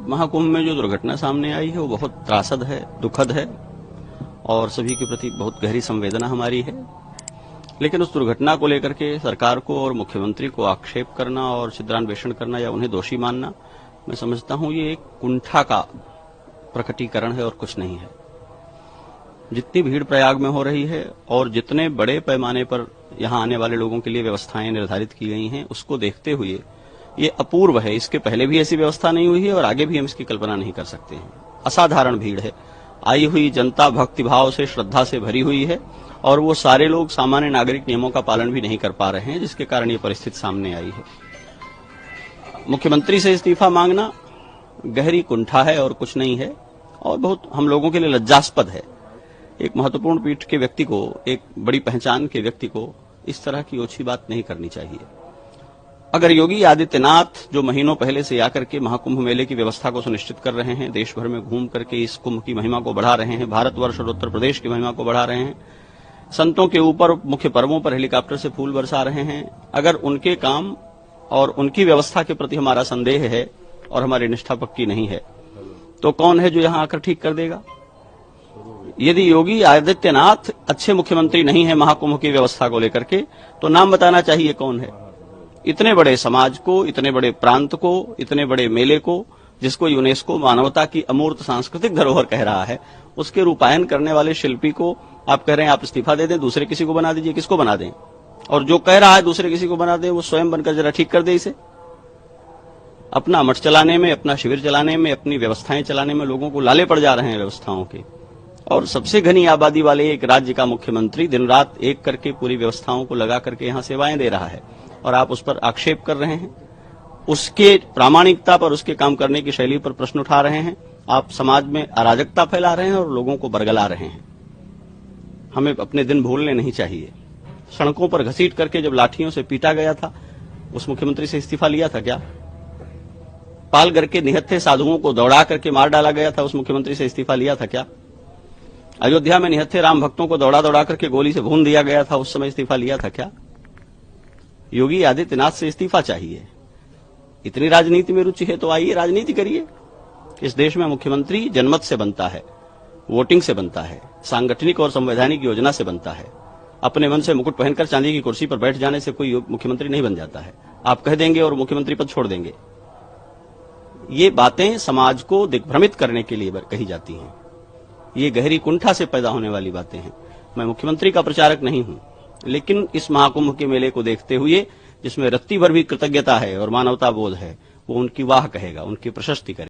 महाकुंभ में जो दुर्घटना सामने आई है वो बहुत त्रासद है, दुखद है और सभी के प्रति बहुत गहरी संवेदना हमारी है। लेकिन उस दुर्घटना को लेकर के सरकार को और मुख्यमंत्री को आक्षेप करना और छिद्रान्वेषण करना या उन्हें दोषी मानना, मैं समझता हूं ये एक कुंठा का प्रकटीकरण है और कुछ नहीं है। जितनी भीड़ प्रयाग में हो रही है और जितने बड़े पैमाने पर यहां आने वाले लोगों के लिए व्यवस्थाएं निर्धारित की गई हैं, उसको देखते हुए ये अपूर्व है। इसके पहले भी ऐसी व्यवस्था नहीं हुई है और आगे भी हम इसकी कल्पना नहीं कर सकते हैं। असाधारण भीड़ है, आई हुई जनता भक्तिभाव से, श्रद्धा से भरी हुई है और वो सारे लोग सामान्य नागरिक नियमों का पालन भी नहीं कर पा रहे हैं, जिसके कारण ये परिस्थिति सामने आई है। मुख्यमंत्री से इस्तीफा मांगना गहरी कुंठा है और कुछ नहीं है और बहुत हम लोगों के लिए लज्जास्पद है। एक महत्वपूर्ण पीठ के व्यक्ति को, एक बड़ी पहचान के व्यक्ति को इस तरह की ओछी बात नहीं करनी चाहिए। अगर योगी आदित्यनाथ जो महीनों पहले से आकर के महाकुंभ मेले की व्यवस्था को सुनिश्चित कर रहे हैं, देश भर में घूम करके इस कुंभ की महिमा को बढ़ा रहे हैं, भारतवर्ष और उत्तर प्रदेश की महिमा को बढ़ा रहे हैं, संतों के ऊपर मुख्य पर्वों पर हेलीकॉप्टर से फूल बरसा रहे हैं, अगर उनके काम और उनकी व्यवस्था के प्रति हमारा संदेह है और हमारी निष्ठा पक्की नहीं है, तो कौन है जो यहां आकर ठीक कर देगा? यदि योगी आदित्यनाथ अच्छे मुख्यमंत्री नहीं है महाकुंभ की व्यवस्था को लेकर के, तो नाम बताना चाहिए कौन है। इतने बड़े समाज को, इतने बड़े प्रांत को, इतने बड़े मेले को, जिसको यूनेस्को मानवता की अमूर्त सांस्कृतिक धरोहर कह रहा है, उसके रूपायन करने वाले शिल्पी को आप कह रहे हैं आप इस्तीफा दे दें, दूसरे किसी को बना दीजिए। किसको बना दें? और जो कह रहा है दूसरे किसी को बना दें, वो स्वयं बनकर जरा ठीक कर दे इसे। अपना मठ चलाने में, अपना शिविर चलाने में, अपनी व्यवस्थाएं चलाने में लोगों को लाले पड़ जा रहे हैं व्यवस्थाओं के। और सबसे घनी आबादी वाले एक राज्य का मुख्यमंत्री दिन रात एक करके पूरी व्यवस्थाओं को लगा करके यहां सेवाएं दे रहा है और आप उस पर आक्षेप कर रहे हैं, उसके प्रामाणिकता पर, उसके काम करने की शैली पर प्रश्न उठा रहे हैं। आप समाज में अराजकता फैला रहे हैं और लोगों को बरगला रहे हैं। हमें अपने दिन भूलने नहीं चाहिए। सड़कों पर घसीट करके जब लाठियों से पीटा गया था, उस मुख्यमंत्री से इस्तीफा लिया था क्या? पालघर के निहत्थे साधुओं को दौड़ा करके मार डाला गया था, उस मुख्यमंत्री से इस्तीफा लिया था क्या? अयोध्या में निहत्थे राम भक्तों को दौड़ा दौड़ा करके गोली से भून दिया गया था, उस समय इस्तीफा लिया था क्या? योगी आदित्यनाथ से इस्तीफा चाहिए। इतनी राजनीति में रुचि है तो आइए राजनीति करिए। इस देश में मुख्यमंत्री जनमत से बनता है, वोटिंग से बनता है, सांगठनिक और संवैधानिक योजना से बनता है। अपने मन से मुकुट पहनकर चांदी की कुर्सी पर बैठ जाने से कोई मुख्यमंत्री नहीं बन जाता है। आप कह देंगे और मुख्यमंत्री पद छोड़ देंगे। ये बातें समाज को दिग्भ्रमित करने के लिए कही जाती हैं। ये गहरी कुंठा से पैदा होने वाली बातें हैं। मैं मुख्यमंत्री का प्रचारक नहीं हूं, लेकिन इस महाकुंभ के मेले को देखते हुए, जिसमें रत्ती भर भी कृतज्ञता है और मानवता बोध है, वो उनकी वाह कहेगा, उनकी प्रशस्ति करेगा।